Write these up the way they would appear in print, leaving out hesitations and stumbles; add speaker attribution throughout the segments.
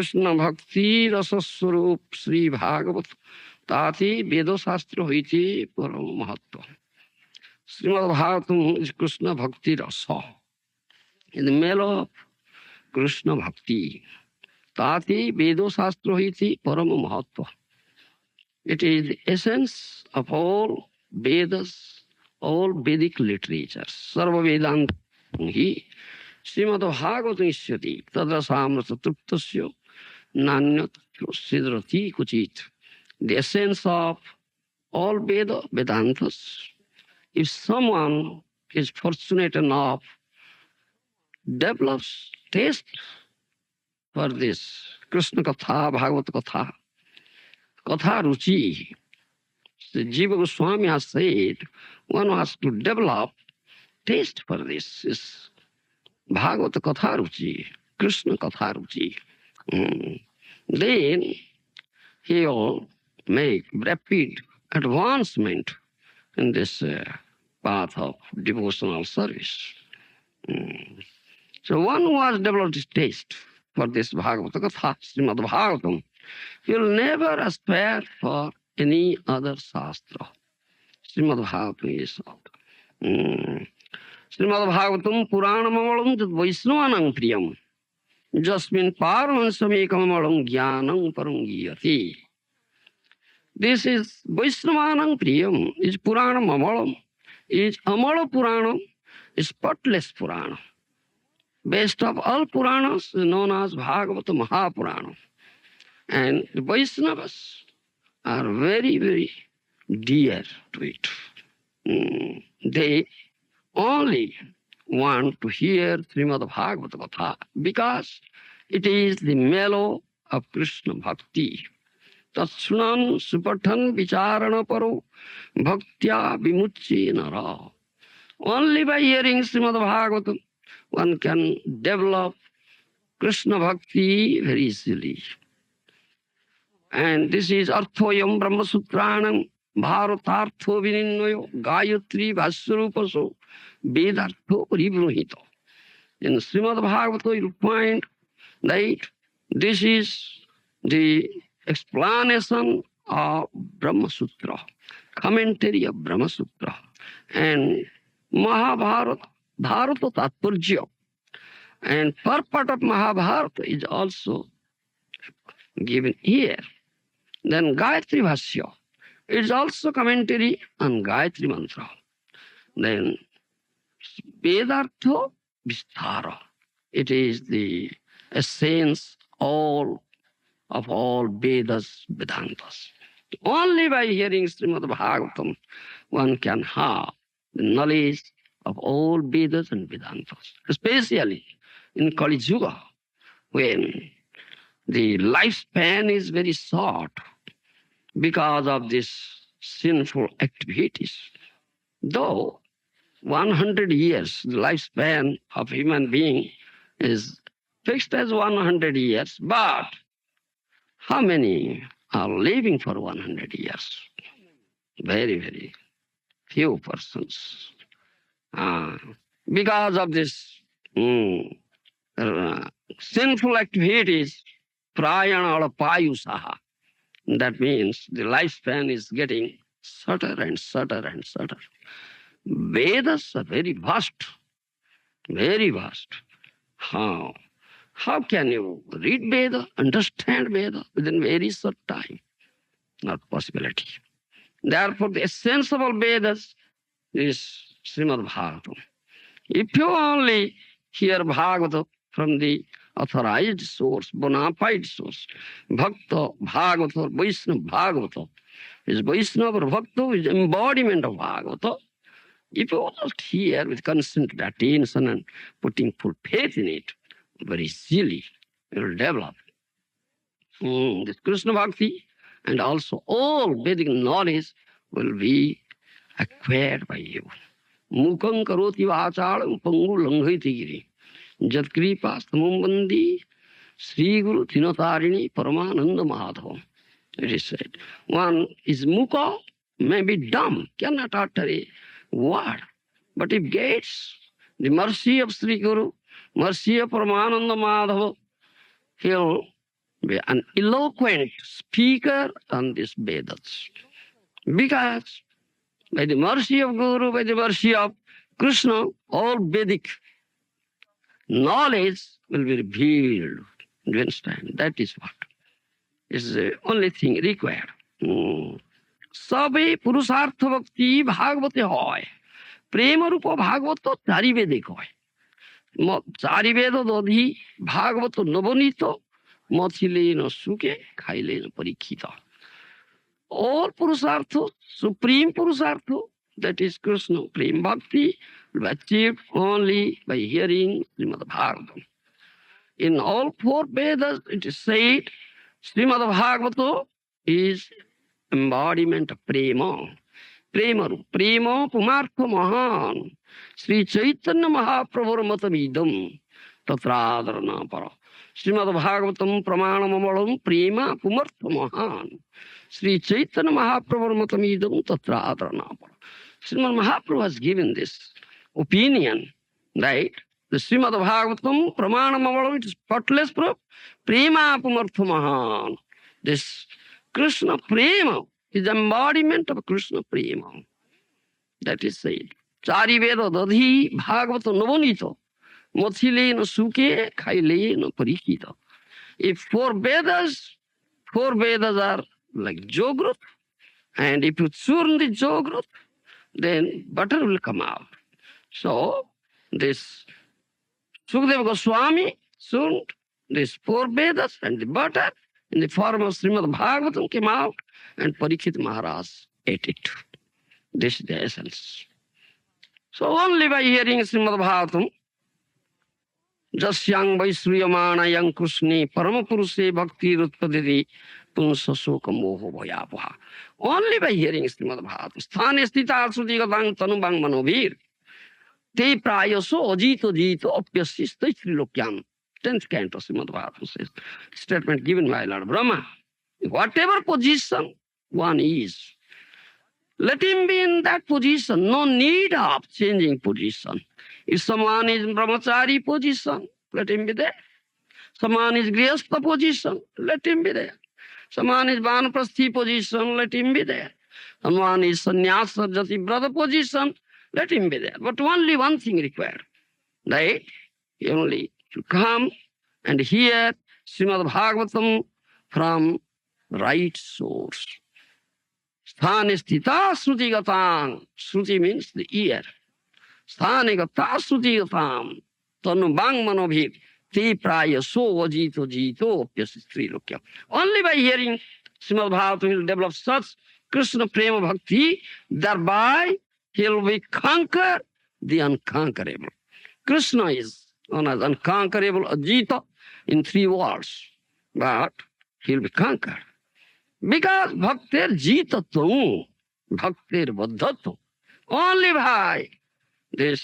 Speaker 1: कृष्ण भक्ति रस स्वरूप श्री भागवत ताति वेद शास्त्र होती परम महत्व. Srimad Bhagavatam is Krishna Bhakti Rasa. In the middle of Krishna Bhakti, Tati Vedo Shastra Hiti Parama Mahatva. It is the essence of all Vedas, all Vedic literature. Sarva Vedanta Hi Srimad Bhagavatam Isyati Tadrasamrata Truptasya Nanyat Sidrati Kuchit. The essence of all Vedantas. If someone is fortunate enough, develops taste for this Krishna Katha, Bhagavad Katha, Katha Ruchi. The Jiva Goswami has said one has to develop taste for this is Bhagavad Katha Ruchi, Krishna Katha Ruchi. Then he will make rapid advancement in this path of devotional service. So one who has developed his taste for this Bhagavata Katha, Srimad Bhagavatam, he will never aspire for any other Shastra. Srimad Bhagavatam is all. Srimad Bhagavatam Puranam Jat Vaisnavanam Priyam Jasmin Parvansamekamalam Jnanam Parangiyati. This is Vaisnavanam Priyam, is Puranam Amalam, is Amala Puranam, is spotless Puranam. Best of all Puranas is known as Bhagavata Mahapurana. And the Vaisnavas are very, very dear to it. They only want to hear Srimad Bhagavata Katha because it is the mellow of Krishna Bhakti. Tatsunan supatan vicharana paro bhaktya vimucci nara. Only by hearing Srimad Bhagavatam one can develop Krishna Bhakti very easily. And this is Arthoyam Brahma Sutranam Bharatartho Vininnoyo Gayatri Vasyarupaso Vedartho Paribruhito. In Srimad Bhagavata you find that this is the explanation of Brahma Sutra, commentary of Brahma Sutra. And Mahabharata, Bharata Tatparya. And purport of Mahabharata is also given here. Then Gayatri Bhashya is also commentary on Gayatri Mantra. Then Vedartha Vistara. It is the essence of all Vedas, Vedantas. Only by hearing Srimad Bhagavatam one can have the knowledge of all Vedas and Vedantas, especially in Kali Yuga, when the lifespan is very short because of these sinful activities. Though 100 years, the lifespan of human being is fixed as 100 years, but how many are living for 100 years? Very, very few persons. Because of this sinful activities, prayana or payusaha. That means the lifespan is getting shorter and shorter and shorter. Vedas are very vast, very vast. How can you read Veda, understand Veda within very short time? Not possibility. Therefore, the essence of all Vedas is Srimad Bhagavatam. If you only hear Bhagavata from the authorized source, bona fide source, Bhakta, Bhagavata, Vaishnava, Bhagavata, is Vaishnava or Bhakta is embodiment of Bhagavata. If you just hear with constant attention and putting full faith in it, very easily you will develop this Krishna Bhakti, and also all Vedic knowledge will be acquired by you. Mukam karoti vachalam pangu langhiti giri. Jat kripa stamam bandi Sri Guru Tinotarini Paramananda Madhavam. It is said. One is mukha, may be dumb, cannot utter a word. But if gets the mercy of Sri Guru, mercy of Paramananda Madhava, he'll be an eloquent speaker on this Vedas. Because by the mercy of Guru, by the mercy of Krishna, all Vedic knowledge will be revealed. You understand? That is what is the only thing required. सबै पुरुषार्थ भक्ति भागवते হয় प्रेम रूप भागवत चारि वेदे কয় चारि वेद दधि भागवत नवनीत मथिलेन सुके खाइलेन Parikshit all purusartha supreme purusartha that is Krishna prem bhakti will be achieved only by hearing Srimad Bhagavatam. In all four Vedas it is said Srimad Bhagavata is embodiment of prema. Prema pumartha mahan. Sri Chaitanya Mahaprabhur matamidam tatradharana para. Srimad Bhagavatam pramanam amalam prema pumartha mahan. Sri Chaitanya Mahaprabhur matamidam tatradharana para. Srimad Mahaprabhu has given this opinion, right? The Srimad Bhagavatam pramanam amalam, it is spotless proof. Prema pumartha mahan. This Krishna prema is embodiment of Krishna prema. That is said. Chari Veda dadhi bhagavata navonito mathilena suke khailena parikita. If four Vedas are like jogrut, and if you churn the jogrut, then butter will come out. So this Sukadeva Goswami churned these four Vedas and the butter in the form of Srimad Bhagavatam came out, and Parikshit Maharaj ate it. This is the essence. So only by hearing Srimad Bhagavatam, Jasyang Vaisriyamana Yang Krishni Paramapurushe Bhakti Rutpaditi Punsa Soka Moho Bhayapaha. Only by hearing Srimad Bhagavatam. Sthane Stita Sruti Gatang Tanubang Manovir. Te Prayaso Ajito Jito Apyasista Trilokyam. 10th canto Srimad Bhagavatam says. Statement given by Lord Brahma. Whatever position one is, let him be in that position. No need of changing position. If someone is in brahmachari position, let him be there. Someone is grihastha position, let him be there. Someone is vanaprasthi position, let him be there. Someone is sannyas or jati brother position, let him be there. But only one thing required, right? Only to come and hear Srimad Bhagavatam from right source. Sthane stita sruti gatam. Sruti means the ear. Sthane gata sruti gatam. Tanu bang manobhir. Te praya so vajito jito pyasistri lokyam. Only by hearing Srimad Bhagavatam he will develop such Krishna prema bhakti, thereby he will be conquer the unconquerable. Krishna is known as unconquerable Ajita in 3 words, but he will be conquered. Because bhaktir jitatum, bhaktir baddhatum. Only by this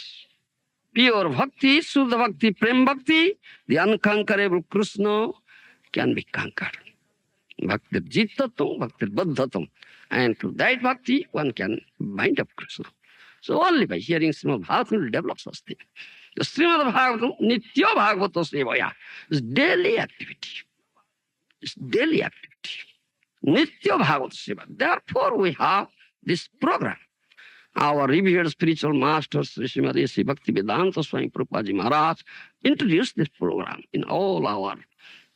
Speaker 1: pure bhakti, Suddha bhakti, prem bhakti, the unconquerable Krishna can be conquered. Bhaktir jitatum, bhaktir baddhatum. And to that bhakti, one can bind up Krishna. So only by hearing Srimad Bhagavatam will develop such thing. The Srimad Bhagavatam, Nitya Bhagavata Sevaya, is daily activity. It's daily activity. Nitya Bhagavata Seva. Therefore, we have this program. Our revered spiritual master, Sri Srimati Sri Bhaktivedanta Swami Prabhupada Ji Maharaj, introduced this program in all our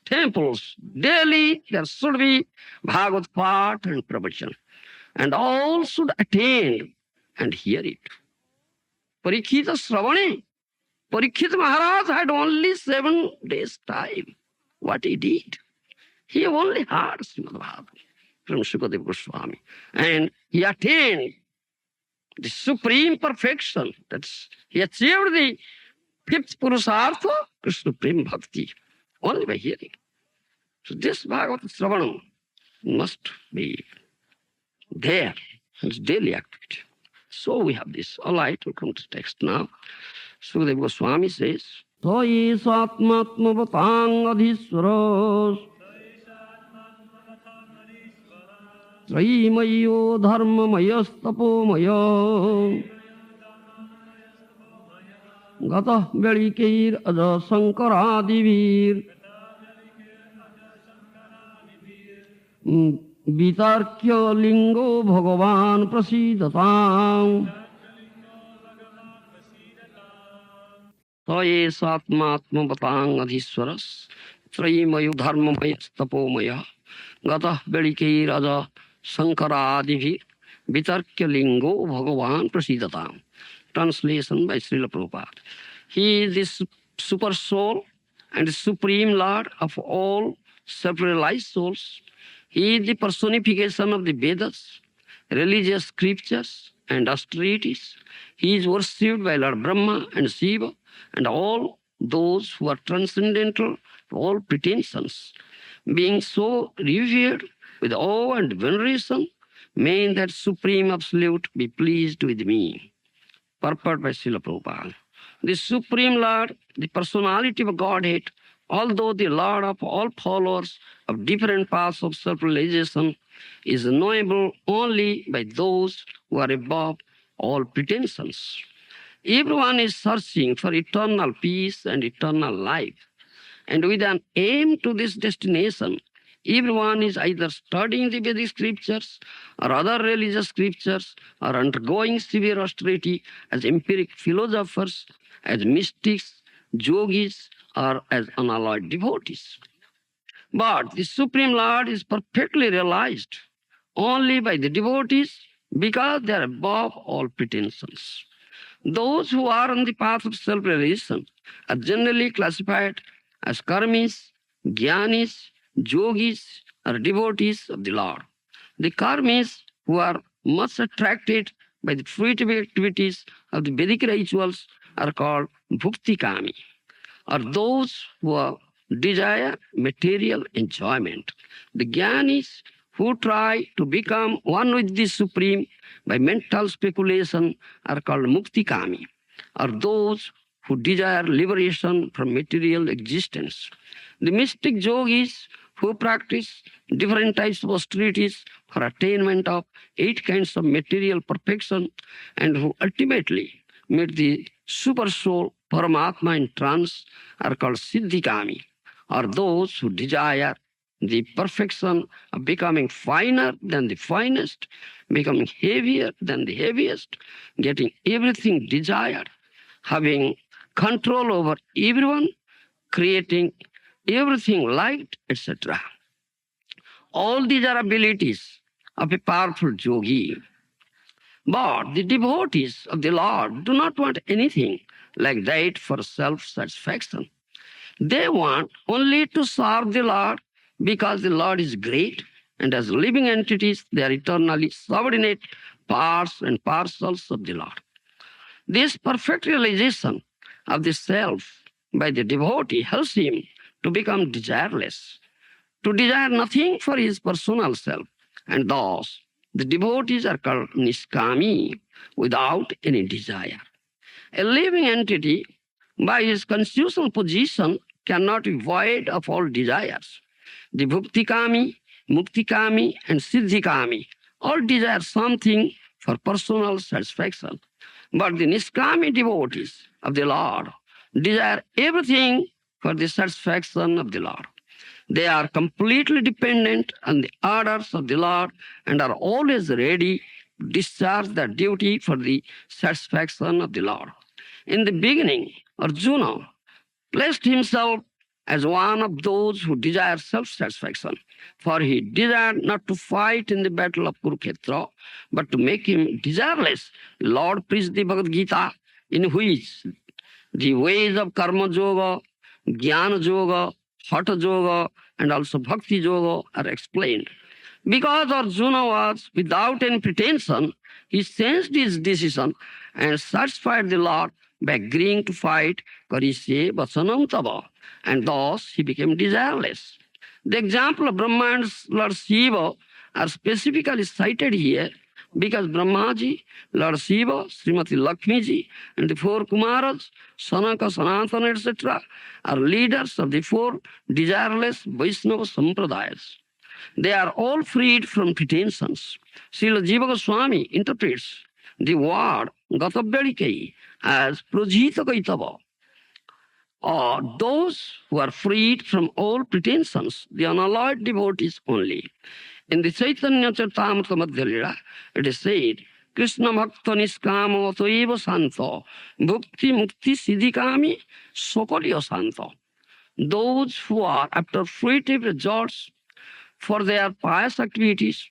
Speaker 1: temples. Daily, there should be Bhagavad Path and Pravachan. And all should attend and hear it. Parikshita Sravane. Parikshit Maharaj had only 7 days time. What he did? He only heard Srimad Bhagavatam from Sukadeva Goswami. And he attained the supreme perfection. That's he achieved the 5th Purusartha, Krishna Prem Bhakti, only by hearing. So this Bhagavata Sravanam must be there. It's daily activity. So we have this. All right, we'll come to text now. Sukadeva Goswami says, Toyi Satmatmavatang Adhiswaras Traimayo Dharmamayas Tapomaya Gata Velikir Aja Sankaradivir वितर्क्य लिंगो भगवान प्रसीदताम् तयेषात्मात्मवताङ्गधीश्वरस् त्रयीमयो धर्ममयस्तपोमयः गतः बेळिकैरज शंकरादिभिः वितर्क्य लिंगो भगवान प्रसीदताम्. Translation by Srila Prabhupada. He is the super soul and the supreme lord of all self-realized souls. He is the personification of the Vedas, religious scriptures, and austerities. He is worshipped by Lord Brahma and Shiva and all those who are transcendental to all pretensions. Being so revered with awe and veneration, may that Supreme Absolute be pleased with me. Purport by Srila Prabhupada. The Supreme Lord, the personality of Godhead, although the Lord of all followers of different paths of self-realization, is knowable only by those who are above all pretensions. Everyone is searching for eternal peace and eternal life. And with an aim to this destination, everyone is either studying the Vedic scriptures or other religious scriptures or undergoing severe austerity as empiric philosophers, as mystics, yogis, or as unalloyed devotees. But the Supreme Lord is perfectly realized only by the devotees because they are above all pretensions. Those who are on the path of self-realization are generally classified as karmis, jnanis, yogis, or devotees of the Lord. The karmis, who are much attracted by the fruitive activities of the Vedic rituals, are called bhuktikami, or those who desire material enjoyment. The jnanis, who try to become one with the Supreme by mental speculation, are called muktikami, or those who desire liberation from material existence. The mystic yogis, who practice different types of austerities for attainment of 8 kinds of material perfection, and who ultimately meet the super soul Paramatma in trance, are called siddhikami, or those who desire the perfection of becoming finer than the finest, becoming heavier than the heaviest, getting everything desired, having control over everyone, creating everything liked, etc. All these are abilities of a powerful yogi. But the devotees of the Lord do not want anything like that for self-satisfaction. They want only to serve the Lord because the Lord is great, and as living entities, they are eternally subordinate parts and parcels of the Lord. This perfect realization of the self by the devotee helps him to become desireless, to desire nothing for his personal self, and thus the devotees are called niskami, without any desire. A living entity, by his constitutional position, cannot be void of all desires. The bhuktikami, muktikami, and siddhikami all desire something for personal satisfaction. But the niskami devotees of the Lord desire everything for the satisfaction of the Lord. They are completely dependent on the orders of the Lord and are always ready to discharge their duty for the satisfaction of the Lord. In the beginning, Arjuna placed himself as one of those who desire self-satisfaction, for he desired not to fight in the battle of Kurukshetra, but to make him desireless. The Lord preached the Bhagavad Gita, in which the ways of karma yoga, jnana yoga, hatha yoga, and also bhakti yoga are explained. Because Arjuna was without any pretension, he changed his decision and satisfied the Lord by agreeing to fight Karisye Vasanam Tava, and thus he became desireless. The example of Brahma and Lord Shiva are specifically cited here because Brahmaji, Lord Shiva, Srimati Lakshmiji, and the 4 Kumaras, Sanaka, Sanatana, etc., are leaders of the 4 desireless Vaishnava Sampradayas. They are all freed from pretensions. Srila Jiva Goswami interprets the word Gatavyadikai as Prajita Kaitava, or those who are freed from all pretensions, the unalloyed devotees only. In the Chaitanya Charitamrita Madhya Lila, it is said, Krishna Bhakta Niskamo Toiva Santo, Bhukti Mukti Siddhikami Sokolyo Santo. Those who are after fruitive results for their pious activities,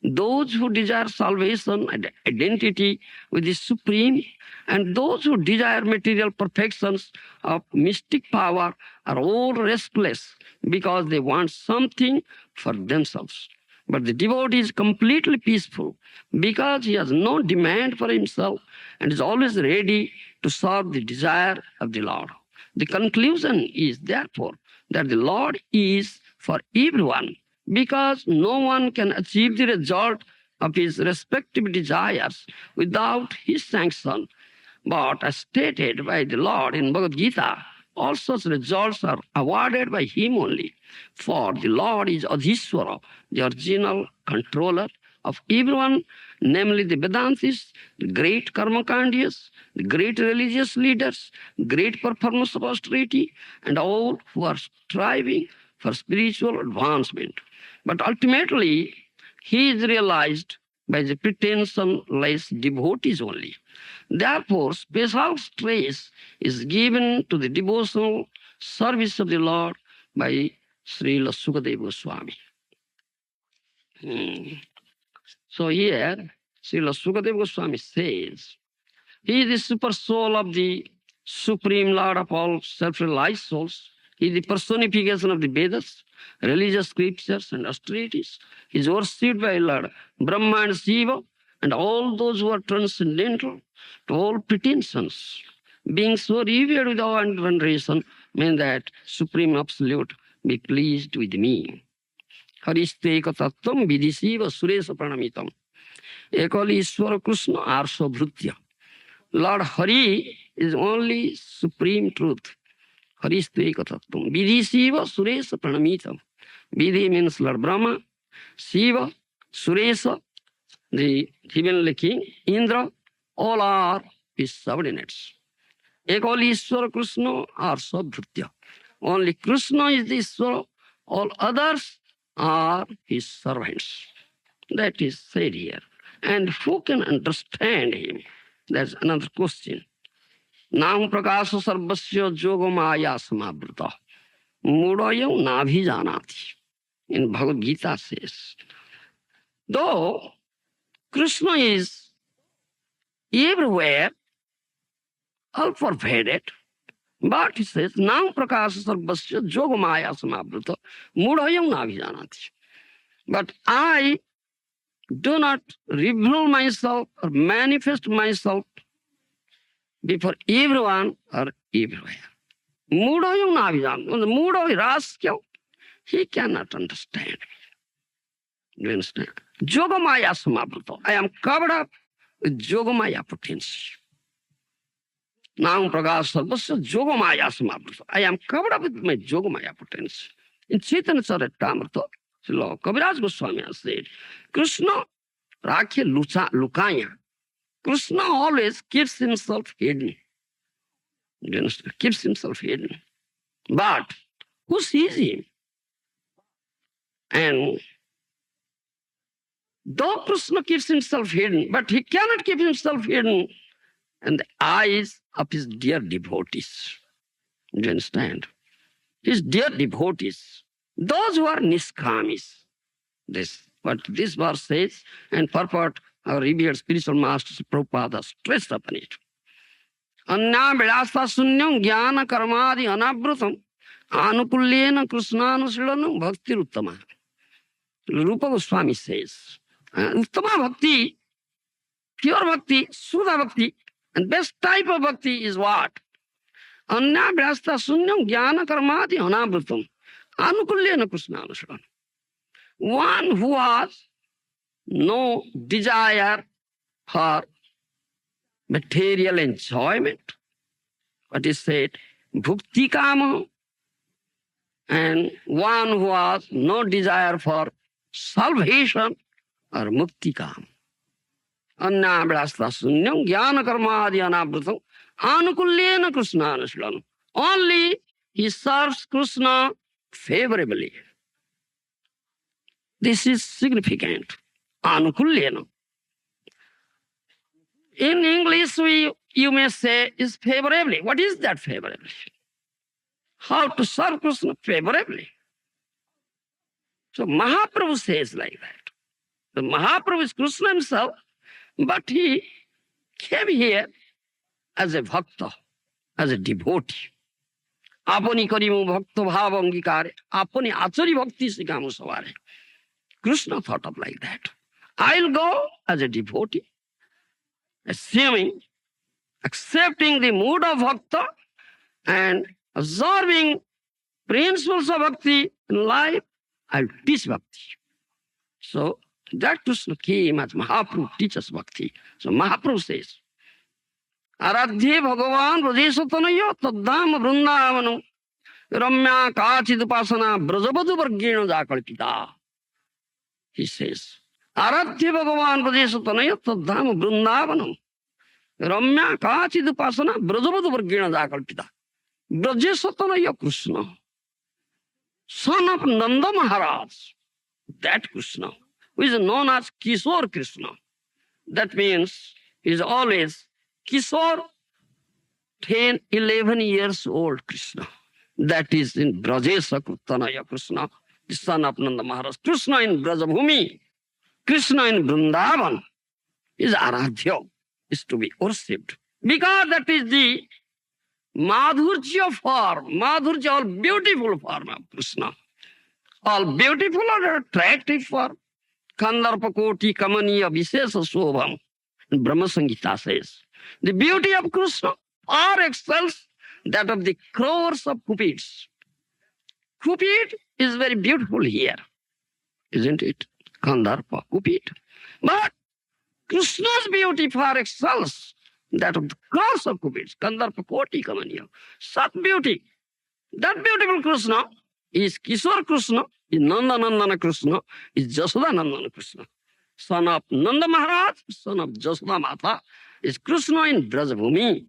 Speaker 1: those who desire salvation and identity with the Supreme, and those who desire material perfections of mystic power are all restless because they want something for themselves. But the devotee is completely peaceful because he has no demand for himself and is always ready to serve the desire of the Lord. The conclusion is therefore that the Lord is for everyone, because no one can achieve the result of his respective desires without his sanction. But as stated by the Lord in Bhagavad Gita, all such results are awarded by him only. For the Lord is Adhishwara, the original controller of everyone, namely the Vedantists, the great Karmakandiyas, the great religious leaders, great performers of austerity, and all who are striving for spiritual advancement. But ultimately, he is realized by the pretensionless devotees only. Therefore, special stress is given to the devotional service of the Lord by Srila Sukadeva Goswami. So here, Srila Sukadeva Goswami says, he is the super soul of the Supreme Lord of all self-realized souls. He is the personification of the Vedas, religious scriptures, and austerities. He is worshipped by Lord Brahma and Shiva, and all those who are transcendental to all pretensions. Being so revered with awe and veneration means that Supreme Absolute be pleased with me. Hariste ekatattam vidisiva suresa pranamitam. Ekali Ishwara Krishna arso bhrutya. Lord Hari is only supreme truth. Hariste ekatattam vidisiva suresa pranamitam. Vidhi means Lord Brahma, Shiva, Suresa, the heavenly king, Indra, all are his subordinates. Ekali Ishwara Krishna arso bhrutya. Only Krishna is the Ishwara, all others are his servants. That is said here. And who can understand him? That's another question. Nam prakasa sarvasya jogo maya samabhrita. Mudayam nabhi janati. In Bhagavad Gita says, though Krishna is everywhere, all pervaded, but he says, Nam prakasa sarvasya jogo maya samabhrita. Mudayam nabhi janati. But I do not reveal myself or manifest myself before everyone or everywhere. Mudayam navijan. When the Muda is rascal, he cannot understand me. Do you understand? Jogamaya samabhrita. I am covered up with Jogamaya potency. Nam prakasa sarvasya Jogamaya samabhrita. I am covered up with my Jogamaya potency. In Chaitanya Charitamrita, Srila Kaviraj Goswami has said, Krishna rakhe lukaya. Krishna always keeps himself hidden. You understand? Keeps himself hidden. But who sees him? And though Krishna keeps himself hidden, but he cannot keep himself hidden in the eyes of his dear devotees. Do you understand? His dear devotees, those who are niskamis. This what this verse says, and purport our revered spiritual masters Prabhupada stressed upon it. Anya vilasa sunyam jnana karmadi anabrutam anukulyena krishnanushilanam bhakti uttama. Rupa Goswami says, uttama bhakti, pure bhakti, Sudha bhakti, and best type of bhakti is what? Anya vilasa sunyam jnana karmadi anabrutam anukulyena krishnanushilanam. One who has no desire for material enjoyment, what is said, bhukti kama, and one who has no desire for salvation or mukti kama. Annabhyasta sunyam jnana karmadi anabrutam anukulyena krishnanushilanam. Only he serves Krishna favorably. This is significant. Anukulyena. In English, you may say is favorably. What is that favorably? How to serve Krishna favorably? So Mahaprabhu says like that. The Mahaprabhu is Krishna himself, but he came here as a bhakta, as a devotee. Apani karimu bhakta bhava angikare, apani achari bhakti sikamu savare. Krishna thought of like that. I'll go as a devotee, assuming, accepting the mood of bhakta and observing principles of bhakti in life, I'll teach bhakti. So that Krishna came as Mahaprabhu teaches bhakti. So Mahaprabhu says, Aradhye Bhagavan Brajesatanayo Taddham Vrindavanam Ramya Kachidupasana Brajabadu Vargena Jakalpita. He says, Aradhye Bhagavan Brajesatanayo Taddham Vrindavanam Ramya Kachidupasana Brajabadu Vargena Jakalpita. Brajesatanayo Krishna, son of Nanda Maharaj, that Krishna, who is known as Kishore Krishna. That means he is always Kishore, 10, 11 years old Krishna. That is in Brajesa Kuttanaya Krishna, the son of Nanda Maharaj. Krishna in Brajabhumi, Krishna in Vrindavan is Aradhya, is to be worshipped. Because that is the Madhurya form, Madhurya, all beautiful form of Krishna. All beautiful and attractive form. Kandarpa Koti Kamaniya Visesa Sobham. Brahma Samhita says, the beauty of Krishna far excels that of the crores of cupids. Cupid is very beautiful here, isn't it? Kandarpa, Cupid. But Krishna's beauty far excels that of the crores of cupids. Kandarpa Koti Kamaniya. Such beauty. That beautiful Krishna is Kishore Krishna, is Nanda Nandana Krishna, is Jasoda Nandana Krishna. Son of Nanda Maharaj, son of Jasoda Mata, is Krishna in Brajabhumi.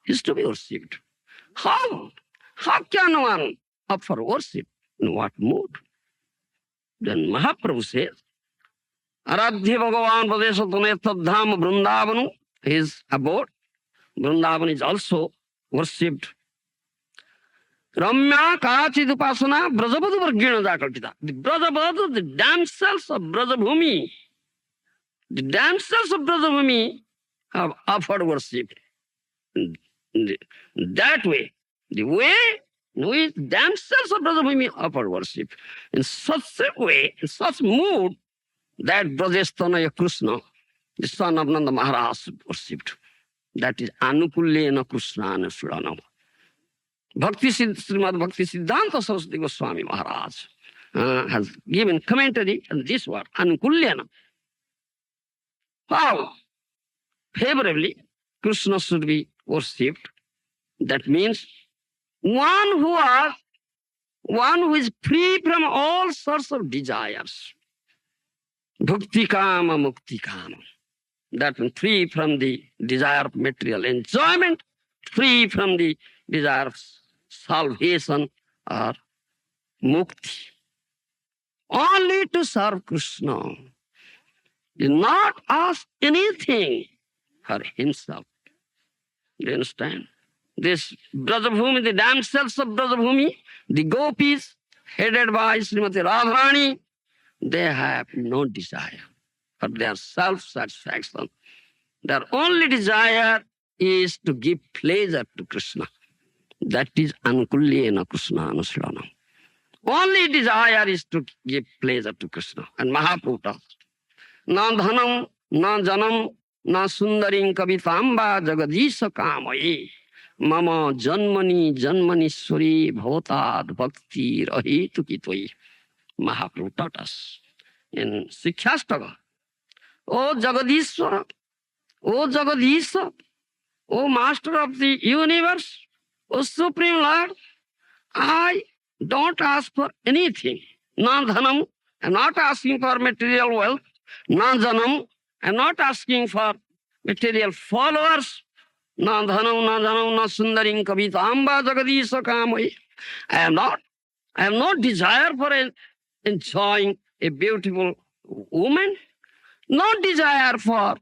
Speaker 1: Is to be worshipped. How? How can one offer worship? In what mood? Then Mahaprabhu says, Aradhya Bhagavan Vadesatane Taddham Vrindavanu, his abode. Vrindavan is also worshipped. Ramya Kachidupasana Brajabadu Vargena Jakalpita. The Brajabadu, the damsels of Brajabhumi, the damsels of Brajabhumi have offered worship. That way, the way in which damsels of Brajabhumi offered worship, in such a way, in such mood, that Brajestanaya Krishna, the son of Nanda Maharaj, worshipped. That is Anukulyena Krishna Suranam. Bhakti Srimad Bhakti Siddhanta Saraswati Goswami Maharaj has given commentary on this word, Anukulyena. How favorably Krishna should be worshipped. That means one who is free from all sorts of desires. Bhakti Kama Mukti Kama. That means free from the desire of material enjoyment, free from the desire of salvation or mukti. Only to serve Krishna. He not ask anything for himself. Do you understand? This Brajabhumi, the damsels of Brajabhumi, the gopis, headed by Srimati Radharani, they have no desire for their self-satisfaction. Their only desire is to give pleasure to Krishna. That is Anukulyena Krishna Anuslanam. Only desire is to give pleasure to Krishna. And Mahaprabhu tells, Na dhanam, na janam, na sundaring kavitamba jagadisha kamaye. Mama janmani janmanishwari bhavatad bhakti rahitu kitoi. Mahaprabhu taught us in Sikhyastaka. O Jagadishwara, O Jagadisha, O Master of the universe, O Supreme Lord, I don't ask for anything. Na dhanam, I'm not asking for material wealth. Na janam, I'm not asking for material followers. Na dhanam, na sundaring kavitamba jagadisha kamai. I have no desire for enjoying a beautiful woman, no desire for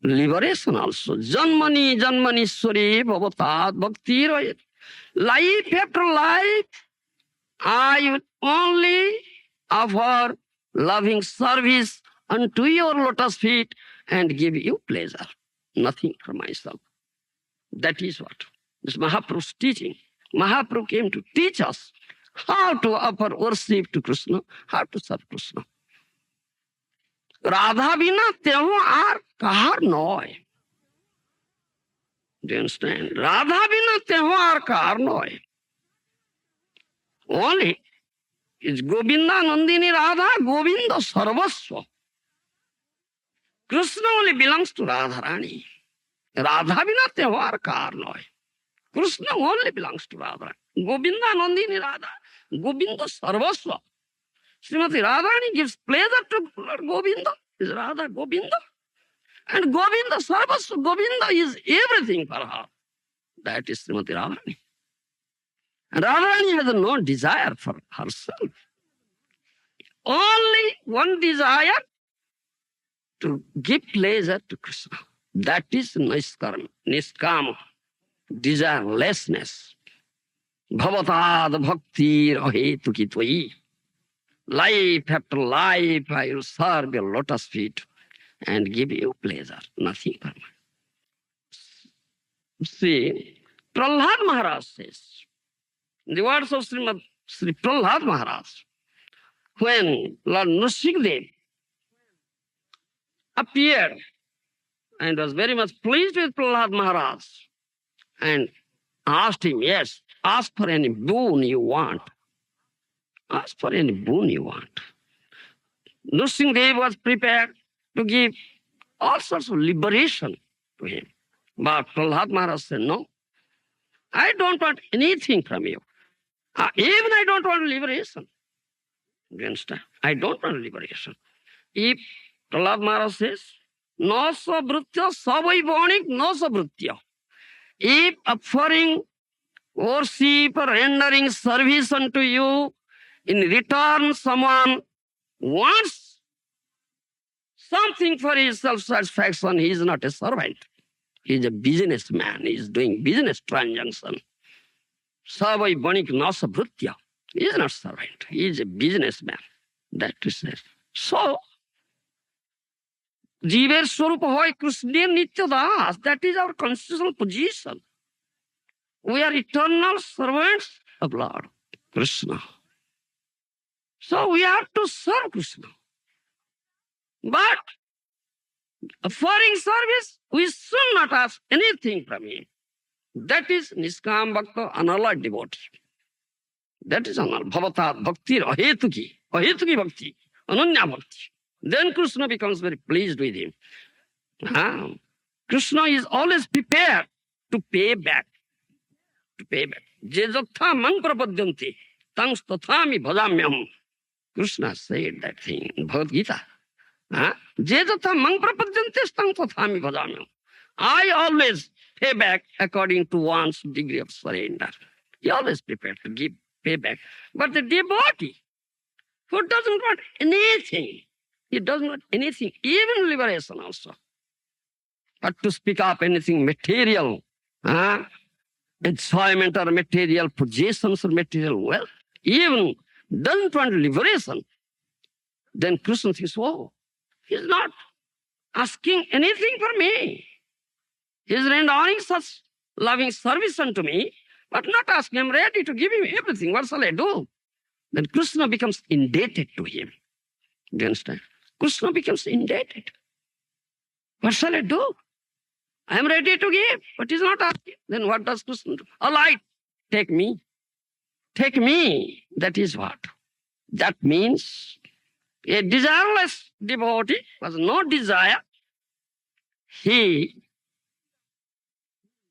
Speaker 1: liberation also. Janmani Janmanishwari Bhavatat Bhakti Rayat. Life after life, I will only offer loving service unto your lotus feet and give you pleasure. Nothing for myself. That is what this Mahaprabhu's teaching. Mahaprabhu came to teach us how to offer worship to Krishna, how to serve Krishna. Radha bina teho ar kahar noy. Do you understand? Radha bina teho ar kahar noy. Only is Govinda Nandini Radha, Govinda Sarvasva. Krishna only belongs to Radharani. Radha bina teho ar kahar noy. Krishna only belongs to Radha. Govinda Nandini Radha, Govinda Sarvasva. Srimati Radharani gives pleasure to Lord Govinda, is Radha Govinda. And Govinda Sarvasva, Govinda is everything for her. That is Srimati Radharani. And Radharani has no desire for herself. Only one desire, to give pleasure to Krishna. That is niskama, desirelessness. Bhavatad bhakti rahetuki tvai. Life after life, I will serve your lotus feet and give you pleasure. Nothing for me. See, Prahlad Maharaj says, in the words of Sri Prahlad Maharaj, when Lord Nrsimhadev appeared and was very much pleased with Prahlad Maharaj and asked him, yes, ask for any boon you want. Ask for any boon you want. Nrsimhadev was prepared to give all sorts of liberation to him. But Prahlad Maharaj said, no, I don't want anything from you. Even I don't want liberation. Do you understand? I don't want liberation. If Prahlad Maharaj says, no sabhrutya, savai vanik, no sabhrutya. If offering worship or rendering service unto you, in return someone wants something for his self-satisfaction, he is not a servant. He is a businessman. He is doing business transaction. Savai vanik, no sabhrutya. He is not servant. He is a businessman. That is it. So, Jiver Swarupa hoy Krishna Nitya Das. That is our constitutional position. We are eternal servants of Lord Krishna. So we have to serve Krishna. But offering service, we should not ask anything from him. That is Niskam Bhakta, unalloyed devotee. That is anal. Bhavatat bhakti ahetuki. Ahetuki bhakti. Ananya bhakti. Then Krishna becomes very pleased with him. Krishna is always prepared to pay back. To pay back. Jejatha mang prapadyanti. Tangs tathami bhajamyam. Krishna said that thing in Bhagavad Gita. Jejatha mang prapadyanti tangs tathami bhajamyam. I always pay back according to one's degree of surrender. He always prepared to give payback. But the devotee who doesn't want anything, he doesn't want anything, even liberation also. But to speak of anything material, enjoyment or material possessions or material wealth, even doesn't want liberation, then Krishna thinks, oh, he's not asking anything from me. He's rendering such loving service unto me, but not asking. I'm ready to give him everything. What shall I do? Then Krishna becomes indebted to him. Do you understand? Krishna becomes indebted. What shall I do? I am ready to give, but he's not asking. Then what does Krishna do? All right, take me. Take me. That is what? That means a desireless devotee has no desire. He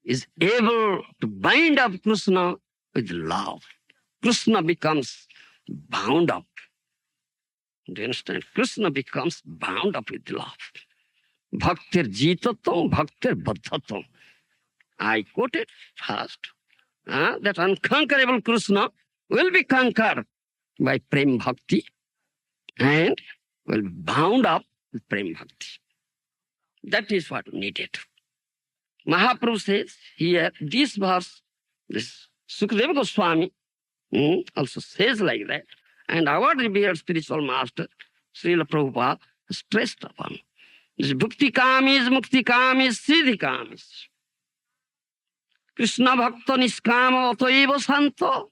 Speaker 1: is able to bind up Krishna with love. Krishna becomes bound up. Do you understand? Krishna becomes bound up with love. Bhaktir jitatam, bhaktir baddhatam. I quoted first. That unconquerable Krishna will be conquered by prem bhakti. And will be bound up with Prem Bhakti. That is what needed. Mahaprabhu says here, this verse, this Sukadeva Goswami also says like that. And our revered spiritual master, Srila Prabhupada, stressed upon this bhakti kamis, mukti kamis, siddhi kamis. Krishna bhakta niskama otoeva santo.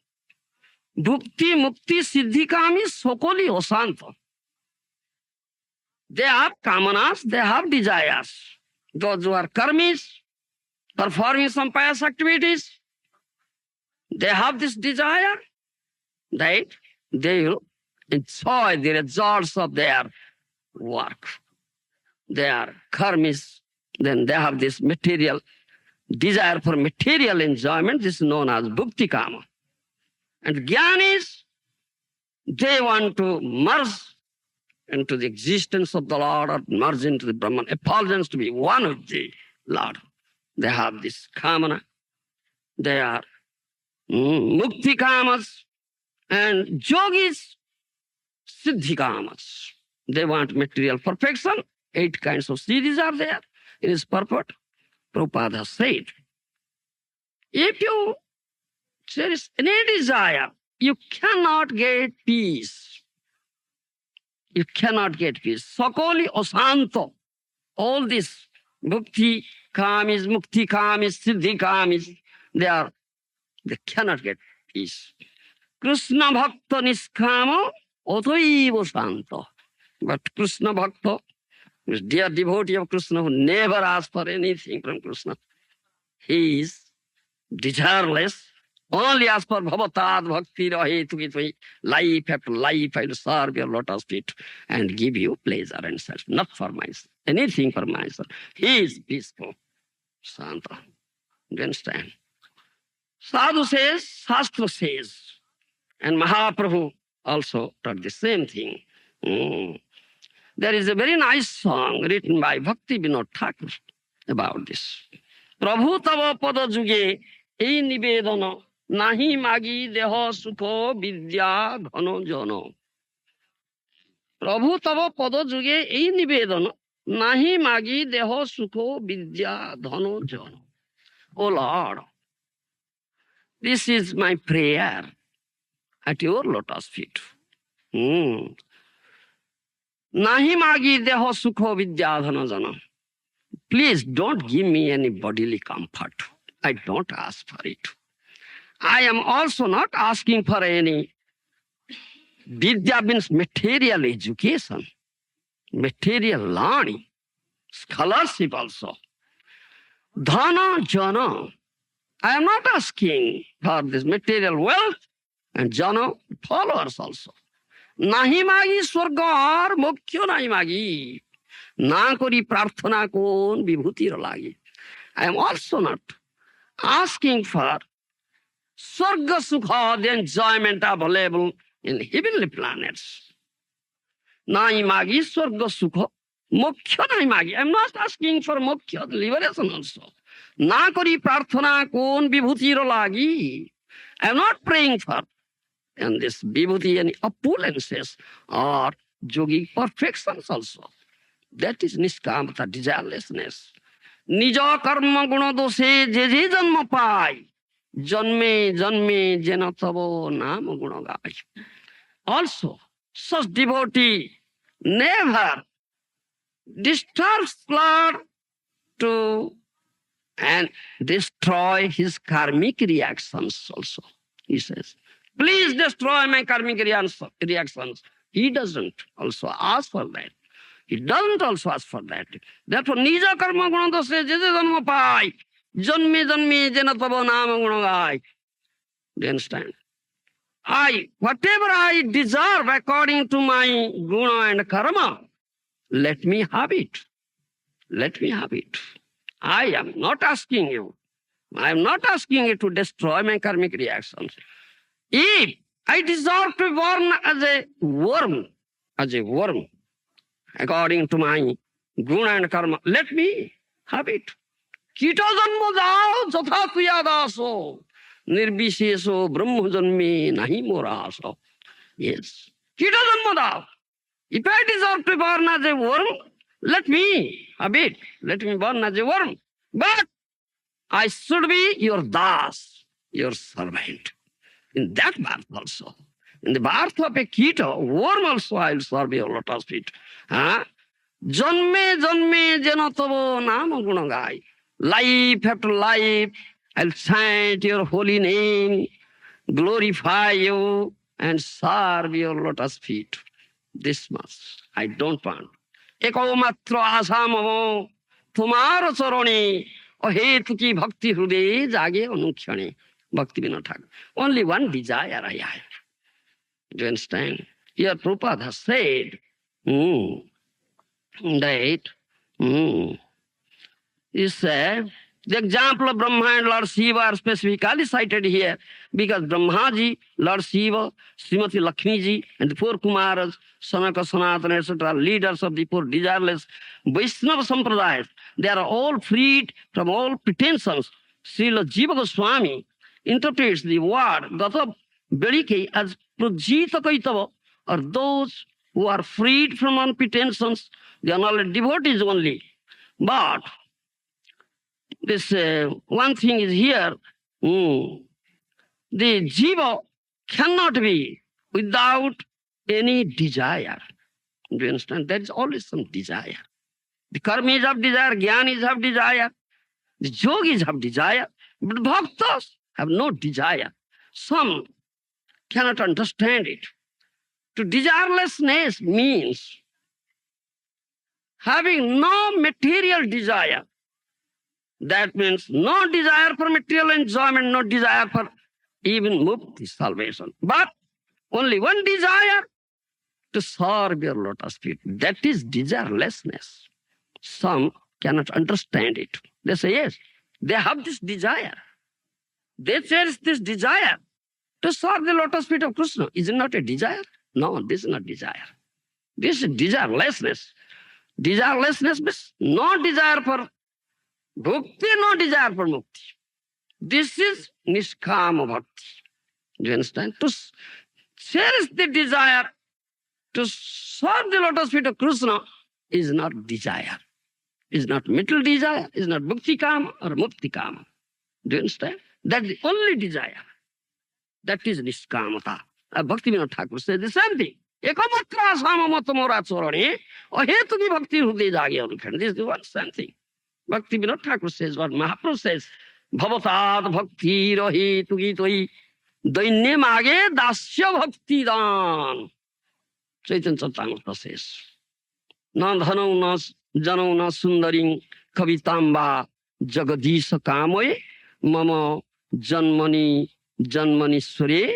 Speaker 1: Bhukti, mukti, siddhi kamis, sokoli osanto. They have kamanas, they have desires. Those who are karmis, performing some pious activities, they have this desire that they will enjoy the results of their work. They are karmis, then they have this material desire for material enjoyment. This is known as bhukti kama. And jnanis, they want to merge into the existence of the Lord or merge into the Brahman, effulgence to be one with the Lord. They have this kamana. They are mukti kamas. And yogis, siddhi kamas. They want material perfection. 8 kinds of siddhis are there in his purport. Prabhupada has said, if you cherish any desire, you cannot get peace. You cannot get peace. Sakoli osanto. All this bhukti kamis, mukti kamis, siddhi kamis, they cannot get peace. Krishna bhakta niskama otoivo santo. But Krishna bhakta, this dear devotee of Krishna who never asks for anything from Krishna, he is desireless, only asks for bhavatad bhakti rahetu, life after life I will serve your lotus feet and give you pleasure and such, not for myself, anything for myself. He is peaceful, Santa. Do you understand? Sadhu says, Shastra says, and Mahaprabhu also taught the same thing. There is a very nice song written by Bhakti Vinod Thakur about this. Prabhu tava pada juge ei nivedana nahi magi deha sukho vidya dhano jano. Prabhu tava pada juge ei nivedana nahi magi deha sukho vidya dhano jano. O Lord, this is my prayer at your lotus feet. Nahi magi deho sukho vidya dhana jana. Please don't give me any bodily comfort. I don't ask for it. I am also not asking for any. Vidya means material education, material learning, scholarship also. Dhana jana. I am not asking for this material wealth and jana, followers also. Nahi magi swarga or moksha nahi magi. Na kori prarthana kon vibhutir lagi. I am also not asking for swarga sukha, the enjoyment available in heavenly planets. Nahi magi swarga sukha, moksha nahi magi. I am not asking for moksha, liberation also. Na kori prarthana kon vibhutir lagi. I am not praying for and this vibhuti and opulences or yogic perfections also. That is niskamata, desirelessness. Nija karma guna dose je janma pai. Janme janme jena tavo nama guna gai. Also, such devotee never disturbs Lord to and destroy his karmic reactions also. He says, please destroy my karmic reactions. He doesn't also ask for that. He doesn't also ask for that. Therefore, nija karma guna dose je janma pai. Janme janme jena tavo nama guna gai. Do you understand? Whatever I deserve according to my guna and karma, let me have it. Let me have it. I am not asking you. I am not asking you to destroy my karmic reactions. If I deserve to be born as a worm, according to my guna and karma, let me have it. Kita janma jao jatha tuyadaso, nirbisheso brahma janme nahi moraso. Yes. Kita janma jao. If I deserve to be born as a worm, let me a bit. Let me born as a worm. But I should be your das, your servant. In that birth also. In the birth of a keto, worm also I will serve your lotus feet. Huh? Janme janme jeno tavo nama gunagai. Life after life, I'll chant your holy name, glorify you, and serve your lotus feet. This much I don't want. Eko matra asa mamo, tumar charane, अहेतुकी भक्ति हृदय जागे अनुक्षणे. Bhakti Vinod Thakur. Only one desire I have. Do you understand? Your Prabhupada has said that he said the example of Brahma and Lord Shiva are specifically cited here because Brahmaji, Lord Shiva, Srimati Lakshmiji, and the four Kumaras, Sanaka, Sanatana, etc., leaders of the four desireless Vaishnava Sampradayas, they are all freed from all pretensions. Srila Jiva Goswami interprets the word Gata Belike as Prajita Kaitava, or those who are freed from all pretensions. They are not devotees only. But this one thing is here, the Jiva cannot be without any desire. Do you understand? There is always some desire. The karmis have desire, jnanis have desire, the yogis have desire, but bhaktas have no desire. Some cannot understand it. To desirelessness means having no material desire. That means no desire for material enjoyment, no desire for even mukti, salvation. But only one desire, to serve your lotus feet. That is desirelessness. Some cannot understand it. They say, yes, they have this desire. They cherish this desire to serve the lotus feet of Krishna. Is it not a desire? No, this is not desire. This is desirelessness. Desirelessness means no desire for bhakti, no desire for mukti. This is niskama bhakti. Do you understand? To cherish the desire to serve the lotus feet of Krishna is not desire. Is not material desire, is not bhakti kama or mukti kama. Do you understand? That's the only desire. That is niskamata. Bhakti Vinod Thakur says the same thing. Ekamatra samamata mora chorane, ahetuki bhakti hruday jage anukhane. This is the one same thing. Bhakti Vinod Thakur says what Mahaprabhu says. Bhavatad bhakti rahetuki toi dainye mage dasya bhakti dan. Chaitanya Charitamrita says. Na dhanau na janau na sundaring kavitamba jagadisha kamoye mama janmani janmanishware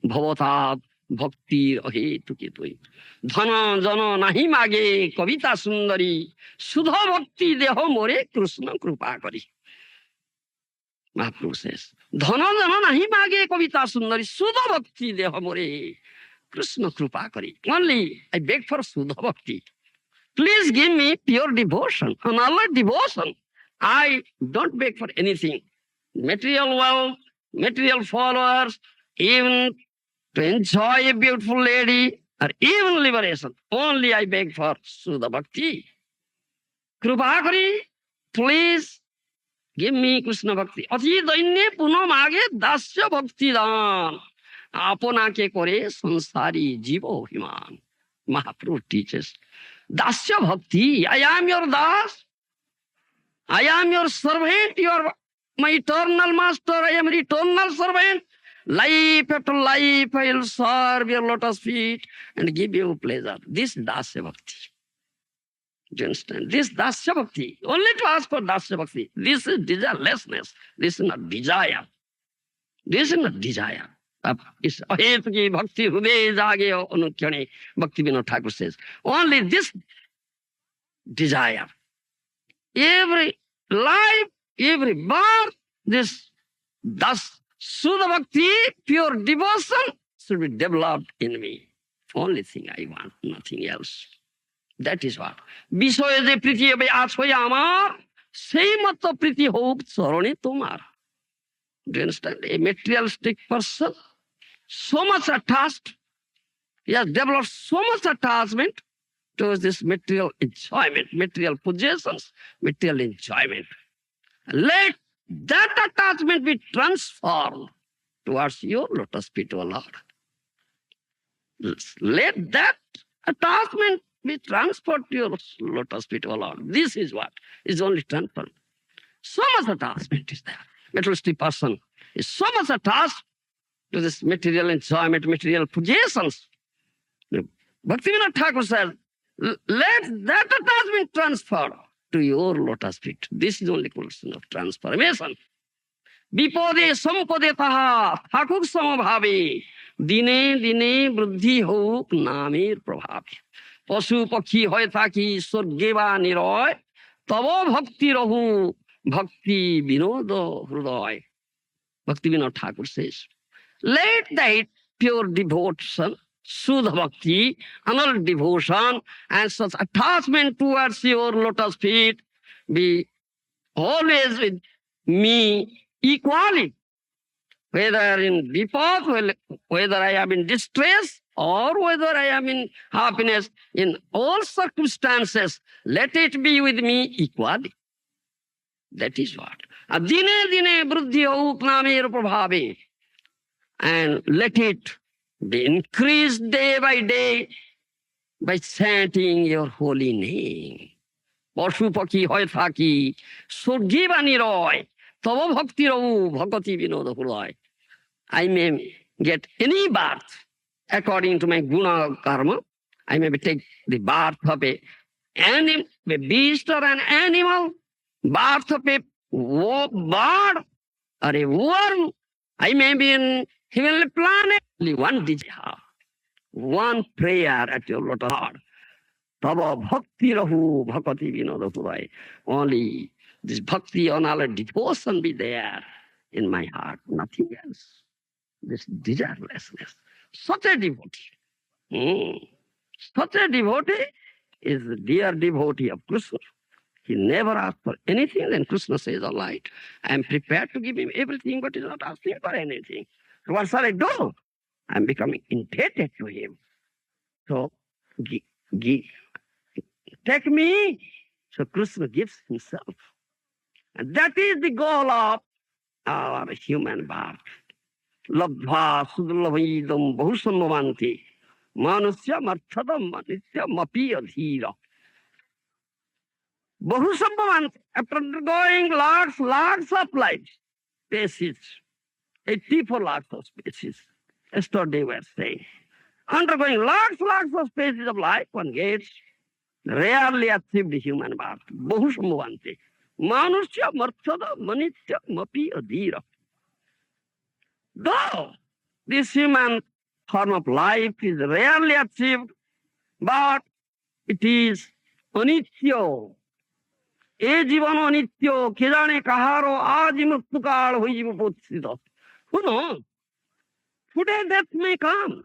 Speaker 1: bhavatad bhakti ahetuki toi. Dhana jana nahi mage kavita sundari sudha bhakti deho more Krishna krupa kari. Mahaprabhu says, Dhana jana nahi mage kavita sundari sudha bhakti deho more Krishna krupa kari. Only I beg for sudha bhakti. Please give me pure devotion, unalloyed devotion. I don't beg for anything. Material wealth, material followers, even to enjoy a beautiful lady, or even liberation. Only I beg for Sudha Bhakti. Krupakari, please give me Krishna Bhakti. Ati dainye puno mage dasya bhakti dan. Aponake kore sansari jivo himan. Mahaprabhu teaches. Dasya bhakti, I am your das. I am your servant, you are my eternal master, I am your eternal servant. Life after life, I will serve your lotus feet and give you pleasure. This is Dasya Bhakti. Do you understand? This Dasya Bhakti. Only to ask for Dasya Bhakti. This is desirelessness. This is not desire. This is not desire. It's ahetuki bhakti hruday jage anukhyane. Bhakti Vinod Thakur says. Only this desire. Every life, every birth, this thus Sudha Bhakti, pure devotion, should be developed in me. Only thing I want, nothing else. That is what. Bishoye je priti hobe achoye amar, sei mato priti hob charane tomar. Do you understand? A materialistic person, so much attached, he has developed so much attachment towards this material enjoyment, material possessions, material enjoyment. Let that attachment be transformed towards your lotus feet, O Lord. Let that attachment be transferred to your lotus feet, O Lord. This is what is only transferred. So much attachment is there. Materialistic person is so much attached to this material enjoyment, material possessions. Bhaktivinoda Thakur says, let that attachment transfer to your lotus feet. This is only question of transformation. Bipode sampade taha thakuk samabhave dine dine bruddhi houk namer prabhav. Pasu pakhi hoy thaki swarge ba niroy tabo bhakti rahu bhakti vinoda hruday. Bhaktivinoda Thakur says, let that pure devotion, Sudha Bhakti, another devotion, and such attachment towards your lotus feet be always with me equally. Whether in vipath, whether I am in distress, or whether I am in happiness, in all circumstances, let it be with me equally. That is what. Dine dine bruddhi houk namer prabhave. And let it be increased day by day by chanting your holy name. Pashu pakhi hoy thaki, surgi bani roy, tava bhakti rahu bhakati vinoda hruday. I may get any birth according to my guna karma. I may take the birth of a beast or an animal, birth of a bird or a worm. I may be in heavenly planet. Only one desire, one prayer at your lotus heart. Tava bhakti rahu bhakati vinoda hruday. Only this bhakti on our devotion be there in my heart, nothing else. This desirelessness. Such a devotee. Such a devotee is the dear devotee of Krishna. He never asks for anything, then Krishna says, all right, I am prepared to give him everything, but he's not asking for anything. So what shall I do? I am becoming indebted to him. So, take me. So Krishna gives himself. And that is the goal of our human birth. Labdha sudlavayidam bahusambhavanti manusya marthadam manitya mapi adhira. Bahusambhavanti, after undergoing lots of lives, species, 84 lakhs of species. Yesterday we were saying. Undergoing lots of species of life, one gets rarely achieved human birth. Bahusambhavanti. Manusya marthada manitya mapi adhira. Though this human form of life is rarely achieved, but it is anitya. E jivan anitya, kejane kaharo aji muktukal hoijiva potsita. Who knows? Today death may come.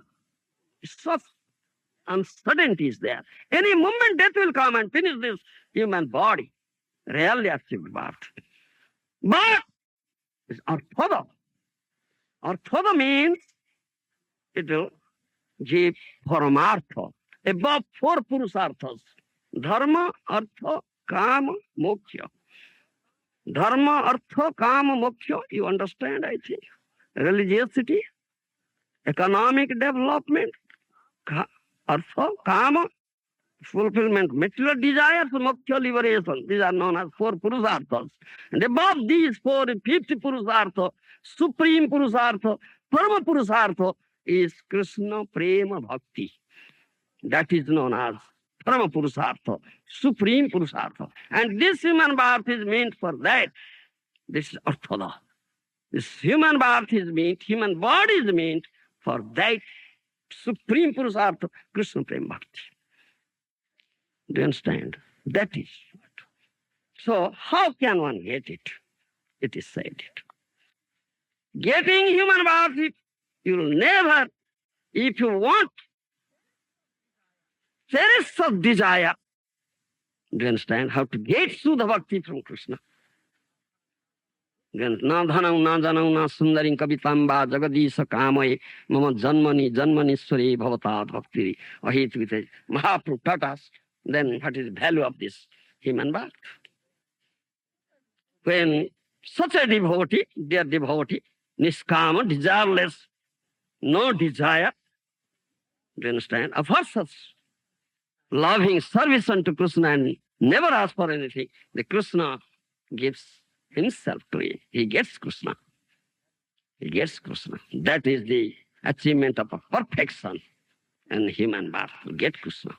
Speaker 1: Such uncertainty is there. Any moment death will come and finish this human body. Rarely achieved birth. But it's arthada. Arthada means it will give paramartha, above 4 purusarthas. Dharma, artha, kama, moksha. Dharma, artha, kama, moksha, you understand, I think. Religiosity, economic development, artha, kama, fulfillment, material desires, moksha, liberation. These are known as 4 purusarthas. And above these 4, 50 purusartha, Supreme Purusartha, Parama Purusartha is Krishna Prema Bhakti. That is known as Parama Purusartha, Supreme Purusartha. And this human birth is meant for that. This is Arthada. This human birth is meant, human body is meant for that Supreme Purusartha, Krishna Prema Bhakti. Do you understand? That is what. So, how can one get it? It is said it. Getting human birth, you will never, if you want, there is such desire. Do you understand how to get Sudha Bhakti from Krishna? Then na dhanam na janam na sundarim kavitamba jagadisha kamay mama janmanishwari bhavata bhaktiri ahituvite. Mahaprabhu taught us then what is the value of this human birth. When such a devotee, dear devotee, niskama, desireless, no desire, do you understand? Offers such loving service unto Krishna and never ask for anything, the Krishna gives himself to him. He gets Krishna. He gets Krishna. That is the achievement of a perfection in human birth, to get Krishna.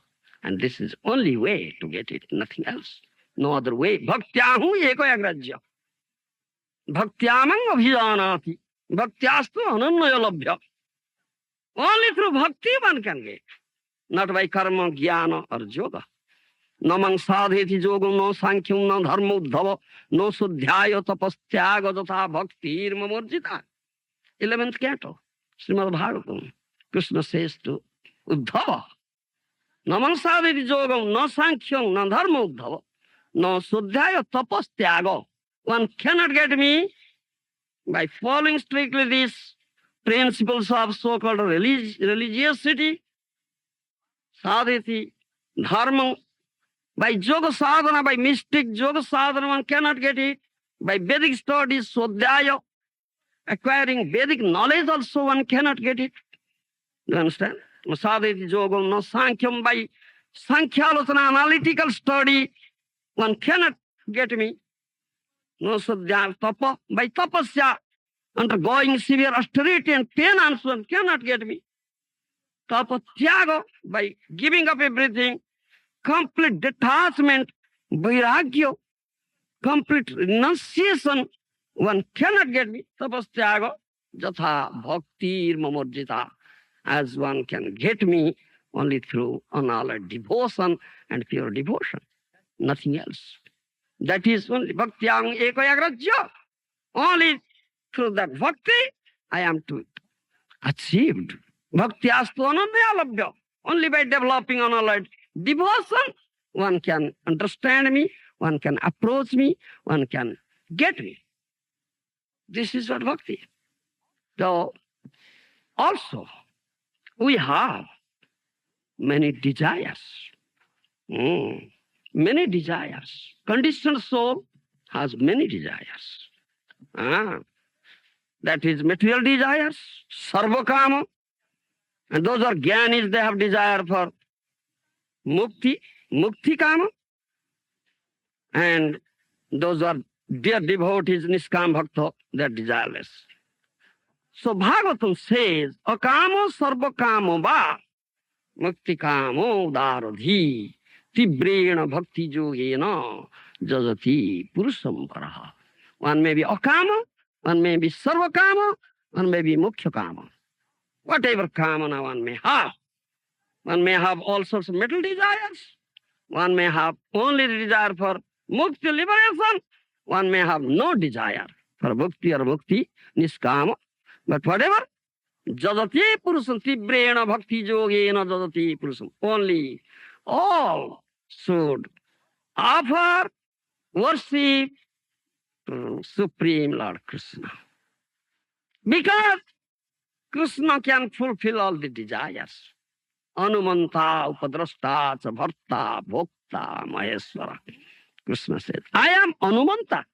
Speaker 1: And this is only way to get it, nothing else. No other way. Bhaktyahu eko agrajya. Bhaktyamang abhijanati. Bhaktyastu anannaya labhya. Only through bhakti one can get. Not by karma, jnana or yoga. Namang sadheti yogam, no sankhyam, no dharma uddhava, no sudhyaya tapastyaga jatha bhaktir mamurjita. 11th canto, Srimad Bhagavatam. Krishna says to Uddhava, Namang sadheti yogam, no sankhyam, no dharma uddhava, no sudhyaya tapastyaga. One cannot get me by following strictly these principles of so-called religiosity, sadheti, dharma. By yoga sadhana, by mystic yoga sadhana, one cannot get it. By Vedic studies, swadhyaya, acquiring Vedic knowledge also, one cannot get it. Do you understand? Sadheti yogam, no sankhyam. By sankhyalosana, analytical study, one cannot get me. No sadhyaya tapa. By tapasya, undergoing severe austerity and penance, one cannot get me. Tapatyaga, by giving up everything, complete detachment, vairagya, complete renunciation, one cannot get me. Tapastyaga, jatha bhaktir mamurjita, as one can get me only through unalloyed devotion and pure devotion, nothing else. That is only bhaktyang ekoyagrajya. Only through that bhakti I am to achieved. Bhakti-astu ananya labhya. Only by developing unalloyed devotion, one can understand me, one can approach me, one can get me. This is what bhakti. So, also, we have many desires. Many desires. Conditioned soul has many desires. That is material desires, sarvakama. And those are jnanis, they have desire for mukti, mukti kama. And those are dear devotees, niskam bhakta, they are desireless. So Bhagavatam says, akamo sarvakamo va, mukti kamo daradhi, tibrena bhakti yogena jajati purusham paraha. One may be akama, one may be sarvakama, one may be mukhya kama. Whatever kamana one may have. One may have all sorts of material desires. One may have only the desire for mukti, liberation. One may have no desire for bhakti or mukti, niskama. But whatever, jadati purusam, tibrena bhakti yogena jadati purusam. Only all should offer worship to Supreme Lord Krishna. Because Krishna can fulfill all the desires. Anumanta, upadrasta, bharta, bhokta, maheshwara. Krishna said, I am Anumanta.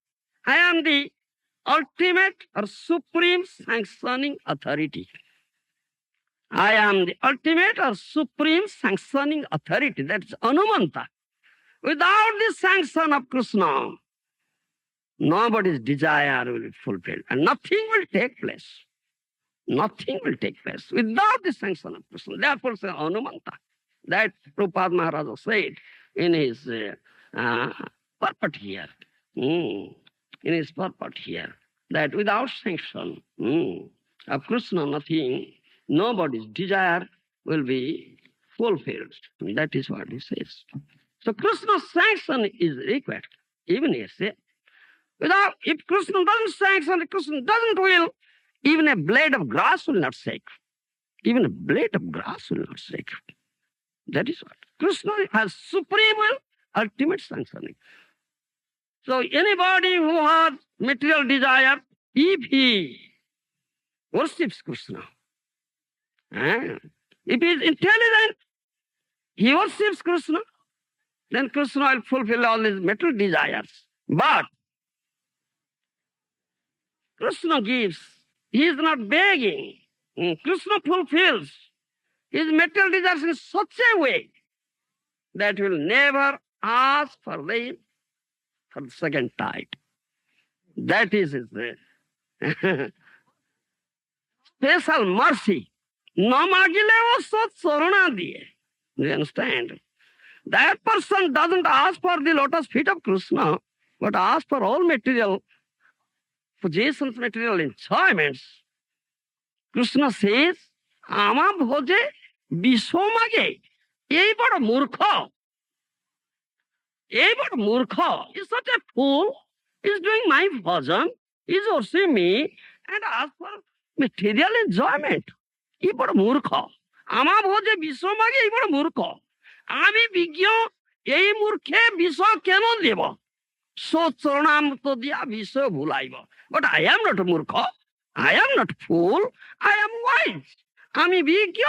Speaker 1: I am the ultimate or supreme sanctioning authority. I am the ultimate or supreme sanctioning authority. That is Anumanta. Without the sanction of Krishna, nobody's desire will be fulfilled and nothing will take place. Nothing will take place without the sanction of Krishna. Therefore, say Anumanta. That Prabhupada Maharaja said in his purport here. In his purport here, that without sanction of Krishna, nothing, nobody's desire will be fulfilled. That is what he says. So Krishna's sanction is required. Even he said, without, if Krishna doesn't sanction, Krishna doesn't will, even a blade of grass will not shake. Even a blade of grass will not shake. That is what. Krishna has supreme will, ultimate sanctioning. So anybody who has material desire, if he worships Krishna, if he is intelligent, he worships Krishna, then Krishna will fulfill all his material desires. But Krishna gives. He is not begging. Krishna fulfills his material desires in such a way that he will never ask for them for the second time. That is his special mercy. No magile wo sat sarana diye. You understand? That person doesn't ask for the lotus feet of Krishna, but ask for all material possessions, material enjoyments. Krishna says, Ama bhoje bisomage. Ei bada murkha. Ei bada murkha. Is such a fool. Is doing my bhajan. Is worshiping me and ask for material enjoyment. Ei bada murkha. Ama bhoje bisomage. Ei bada murkha. আমি বিজ্ঞ এই মূর্খে বিষয় কেন দেব সচরণামৃত দিয়া বিষয় ভুলাইব but I am not মূর্খ I am not full I am wise আমি বিজ্ঞ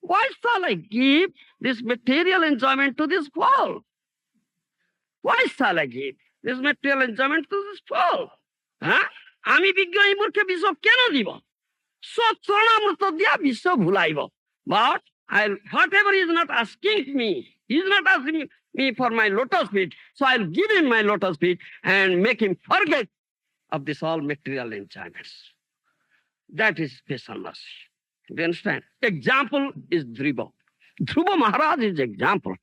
Speaker 1: why shall I give this material enjoyment to this fool? Why shall I give this material enjoyment to this fool? হ্যাঁ আমি বিজ্ঞ এই মূর্খে বিষয় কেন দিব সচরণামৃত দিয়া বিষয় ভুলাইব but whatever he is not asking me, he is not asking me for my lotus feet, so I'll give him my lotus feet and make him forget of this all material enjoyments. That is special mercy. Do you understand? Example is Dhruva. Dhruva Maharaj is example.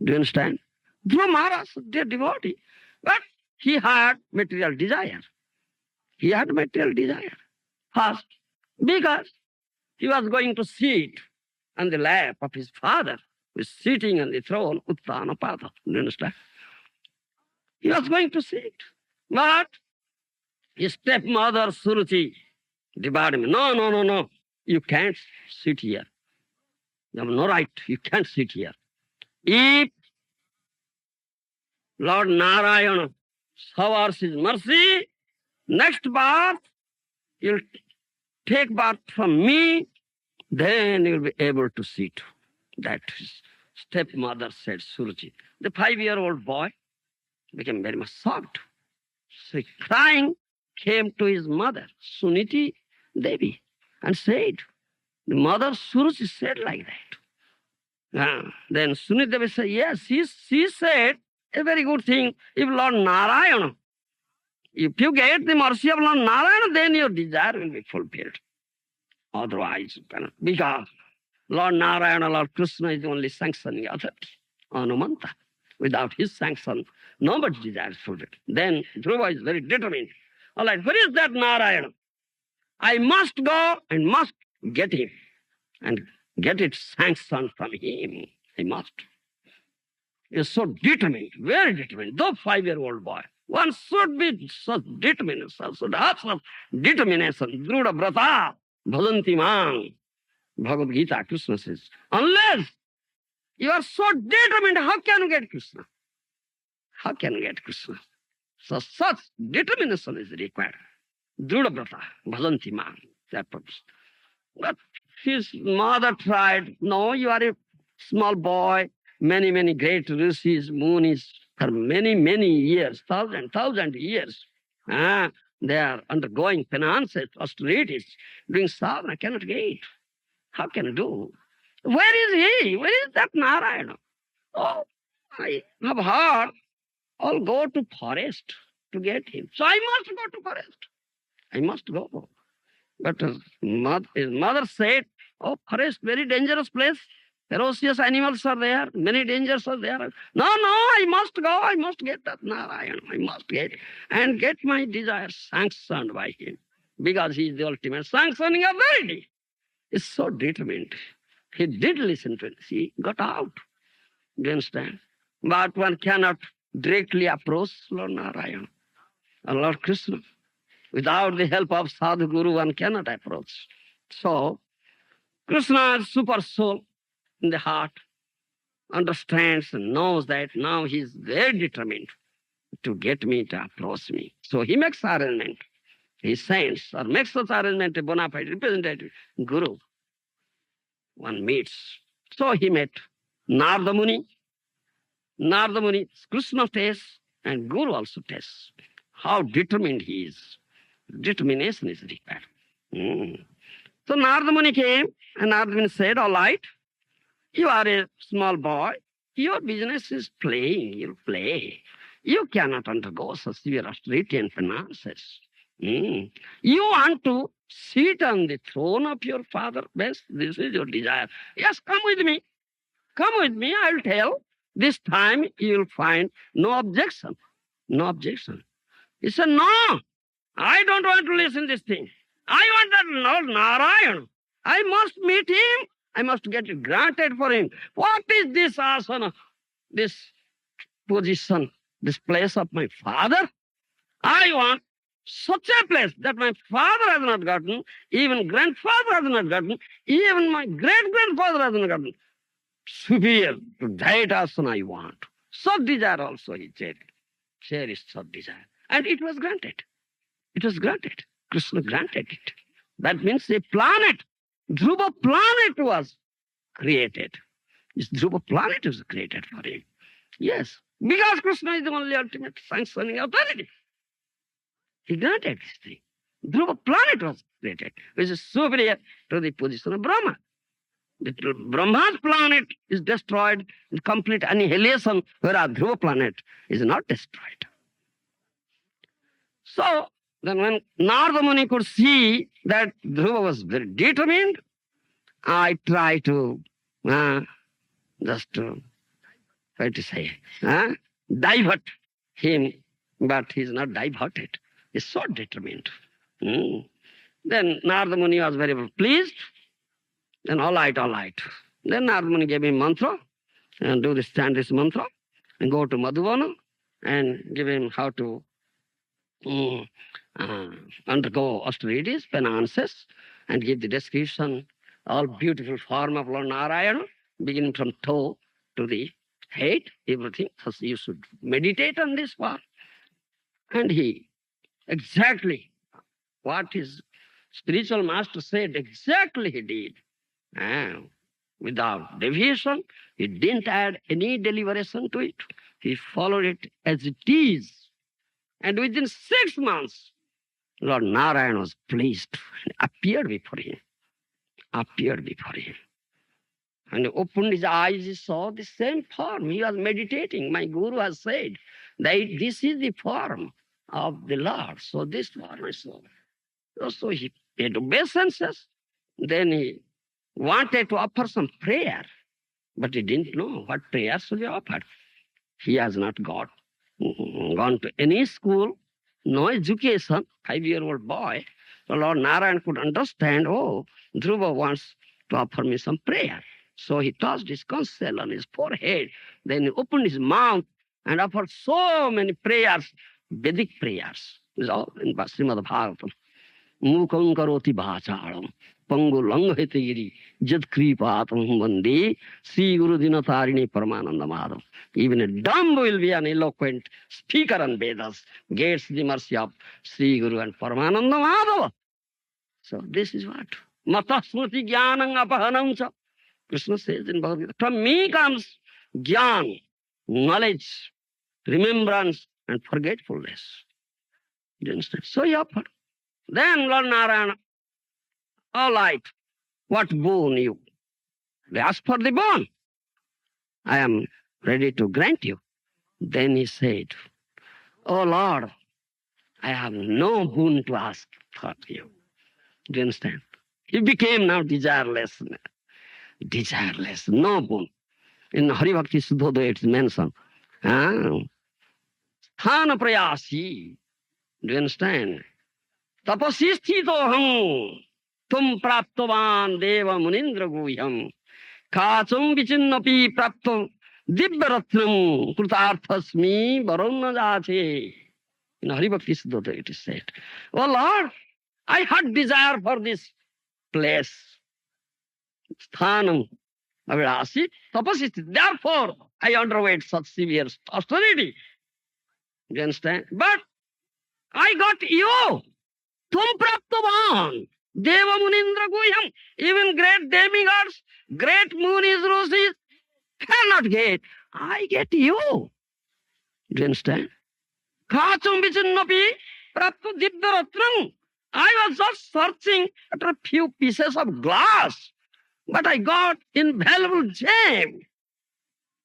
Speaker 1: Do you understand? Dhruva Maharaj, dear devotee, but he had material desire. He had material desire. First, because he was going to sit on the lap of his father, who is sitting on the throne, Uttanapada. Do you understand? He was going to sit. But his stepmother, Suruchi, debarred him. No. You can't sit here. You have no right. You can't sit here. If Lord Narayana showers his mercy, next birth, you'll take birth from me, then you'll be able to see too. That his stepmother said, Suruchi. The 5-year-old boy became very much shocked. So crying came to his mother, Suniti Devi, and said, the mother Suruchi said like that. Then Suniti Devi said, yes, she said a very good thing. If Lord Narayana, if you get the mercy of Lord Narayana, then your desire will be fulfilled. Otherwise, you cannot. Because Lord Narayana, Lord Krishna is the only sanctioning authority, Anumanta. Without his sanction, nobody's desire is fulfilled. Then Dhruva is very determined. All right, where is that Narayana? I must go and must get him and get it sanctioned from him. I must. He is so determined, very determined. Though 5-year-old boy, one should be such determination, should have such determination. Druda Brata. Bhajanti Mang, Bhagavad Gita, Krishna says, unless you are so determined, how can you get Krishna? How can you get Krishna? So such determination is required. Drudabrata, Bhajanti Mang, that purpose. But his mother tried, no, you are a small boy, many great rishis, munis, for many years, thousand years. They are undergoing penances, austerities, doing sadhana, cannot get. How can you do? Where is he? Where is that Narayana? Oh, I have heard, I'll go to forest to get him. So I must go to forest. I must go. But his mother said, oh, forest, very dangerous place. Ferocious animals are there. Many dangers are there. No, I must go. I must get that Narayana. I must get and get my desires sanctioned by him. Because he is the ultimate sanctioning authority. He's so determined. He did listen to it. He got out. Do you understand? But one cannot directly approach Lord Narayana or Lord Krishna. Without the help of Sadhu Guru, one cannot approach. So, Krishna's super soul in the heart understands and knows that now he is very determined to get me to approach me. So he makes arrangement. He sends or makes such arrangement a bona fide representative, Guru. One meets. So he met Narada Muni. Narada Muni, Krishna tests and Guru also tests how determined he is. Determination is required. So Narada Muni came and Narada Muni said, all right, you are a small boy. Your business is playing. You play. You cannot undergo such severe austerity and penances. You want to sit on the throne of your father best. This is your desire. Yes, come with me. Come with me. I'll tell. This time you will find no objection. No objection. He said, no, I don't want to listen to this thing. I want that Lord Narayan. I must meet him. I must get it granted for him. What is this asana, this position, this place of my father? I want such a place that my father has not gotten, even grandfather has not gotten, even my great-grandfather has not gotten. Superior to that asana I want. Such desire also he cherished such desire. And it was granted. It was granted. Krishna granted it. That means a planet, Dhruva planet was created. This Dhruva planet was created for him. Yes, because Krishna is the only ultimate sanctioning authority. He granted this thing. Dhruva planet was created, which is superior to the position of Brahma. Brahma's planet is destroyed in complete annihilation, whereas Dhruva planet is not destroyed. So, then when Narada Muni could see that Dhruva was very determined, I try to divert him, but he's not diverted. He's so determined. Then Narada Muni was very well pleased. Then all right. Then Narada Muni gave him mantra, and do this, chant this mantra, and go to Madhuvana, and give him how to undergo austerities, penances, and give the description, all beautiful form of Lord Narayana, beginning from toe to the head, everything. So you should meditate on this form. And he exactly what his spiritual master said, exactly he did. Without deviation, he didn't add any deliberation to it. He followed it as it is. And within 6 months, Lord Narayan was pleased and appeared before him. And he opened his eyes, he saw the same form. He was meditating. My Guru has said that this is the form of the Lord. So this form I saw. So he paid obeisances. Then he wanted to offer some prayer, but he didn't know what prayer should be offered. He has not gone to any school, no education, 5-year-old boy. So Lord Narayan could understand, oh, Dhruva wants to offer me some prayer. So he touched his conch-shell on his forehead. Then he opened his mouth and offered so many prayers, Vedic prayers. It's all in Srimad Bhagavatam. Mukam karoti bhacharam, pangu langhitiri, jat kripatam vande, Sri Guru Dinatarini Paramananda Madhav. Even a dumb will be an eloquent speaker on Vedas, gets the mercy of Sri Guru and Paramananda Madhava. So this is what? Mata smriti jnanam apahanam cha. Krishna says in Bhagavad Gita, from me comes jnana, knowledge, remembrance, and forgetfulness. You understand? So he offered. Then Lord Narayana, all right, what boon you? They asked for the boon. I am ready to grant you. Then he said, oh Lord, I have no boon to ask for you. Do you understand? He became now desireless. Desireless, no boon. In Hari Bhakti Suddhodaya it is mentioned. Sthana prayasi. Do you understand? Tapasi sthitoham tum praptavan deva munindra guhyam kacham vichinnapi praptam divyaratnam krutarthasmi varunajate. In Hari Bhakti Suddhodaya it is said, oh Lord, I had desire for this place. Sthanam avirasi tapasi. Therefore, I underwent such severe austerity. Do you understand? But I got you. Tum praptavan. Deva munindra guhyam. Even great demigods, great munis, rishis cannot get. I get you. Do you understand? Kachum vichinnapi prapta divyaratram. I was just searching at a few pieces of glass, but I got invaluable gem.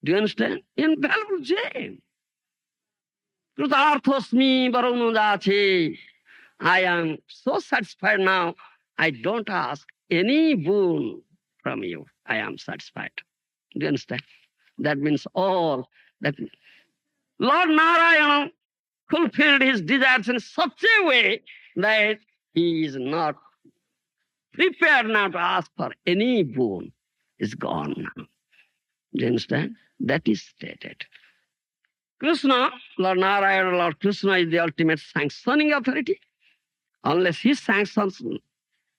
Speaker 1: Do you understand? Invaluable gem. Krutarthosmi varunujache. I am so satisfied now. I don't ask any boon from you. I am satisfied. Do you understand? That means all that Lord Narayana fulfilled his desires in such a way that he is not prepared now to ask for any boon. Is gone now. Do you understand? That is stated. Krishna, Lord Narayana, Lord Krishna is the ultimate sanctioning authority. Unless he sanctions,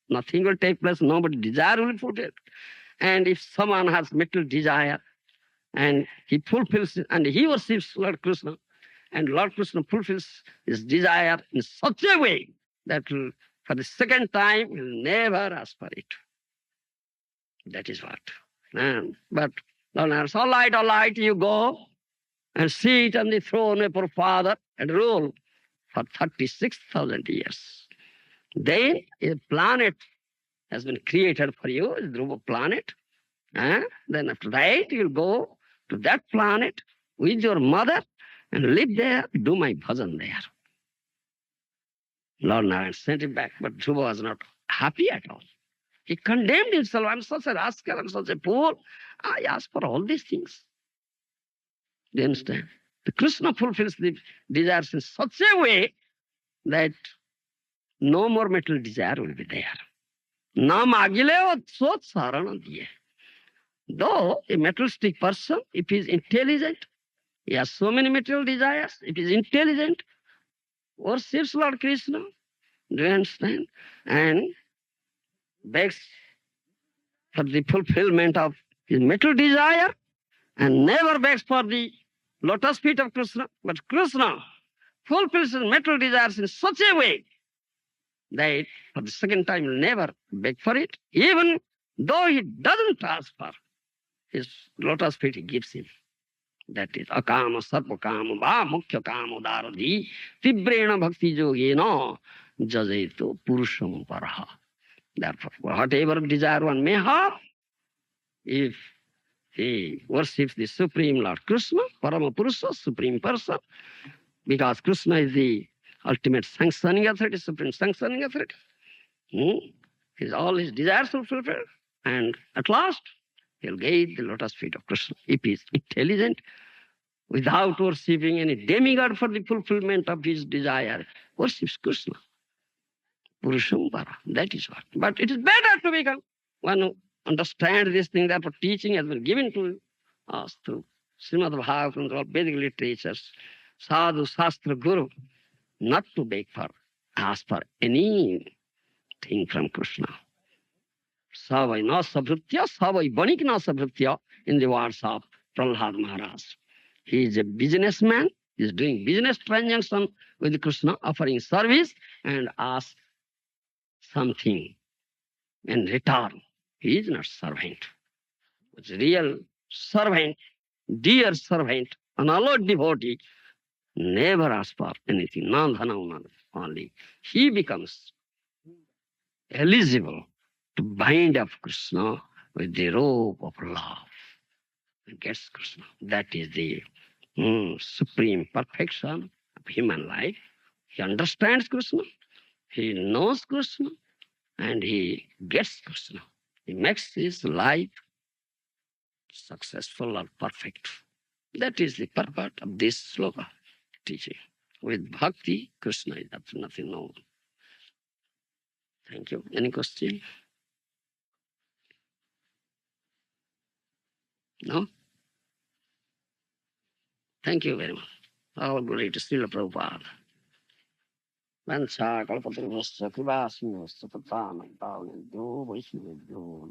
Speaker 1: nothing will take place, nobody desire will be fulfilled. And if someone has material desire and he fulfills it, and he worships Lord Krishna, and Lord Krishna fulfills his desire in such a way that for the second time he will never ask for it. That is what. But Lord Narayana says, all right, you go and sit on the throne of your father and rule for 36,000 years. Then a planet has been created for you, a Dhruva planet. Then after that, you'll go to that planet with your mother and live there, do my bhajan there. Lord Narayan sent him back, but Dhruva was not happy at all. He condemned himself. I'm such a rascal, I'm such a fool. I asked for all these things. Do you understand? The Krishna fulfills the desires in such a way that no more material desire will be there. Na magile sot sarana diye. Though a materialistic person, if he is intelligent, he has so many material desires, if he is intelligent, worships Lord Krishna, do you understand? And begs for the fulfillment of his material desire and never begs for the lotus feet of Krishna. But Krishna fulfills his material desires in such a way that for the second time he'll never beg for it, even though he doesn't ask for his lotus feet, he gives him. That is akama sarpakama va mukhya kama daradhi tibrena bhakti yogena jajetu purusham paraha. Therefore, whatever desire one may have, if he worships the Supreme Lord Krishna, Parama Purusha, Supreme Person, because Krishna is the ultimate sanctioning authority, supreme sanctioning authority. All his desires will fulfill. And at last, he'll get the lotus feet of Krishna. If he is intelligent, without worshipping any demigod for the fulfillment of his desire, worships Krishna. Purushambara, that is what. But it is better to become one who understands this thing. Therefore, teaching has been given to us through Srimad Bhagavatam, all Vedic literatures, Sadhu, Shastra, Guru, not to beg for, ask for anything from Krishna. Savai na sabhritya, savai banik na sabhritya, in the words of Prahlad Maharaj. He is a businessman, he is doing business transaction with Krishna, offering service and ask something in return. He is not servant. It's real servant, dear servant, unallowed devotee, never asks for anything, non-dhanam only. He becomes eligible to bind up Krishna with the rope of love and gets Krishna. That is the supreme perfection of human life. He understands Krishna, he knows Krishna, and he gets Krishna. He makes his life successful or perfect. That is the purport of this sloka teaching. With bhakti, Krishna is nothing known. Thank you. Any question? No? Thank you very much. All glory to Srila Prabhupada. Vancha kalpatarvasya krivasya sapatanam pavanebhyo vaishnavebhyo.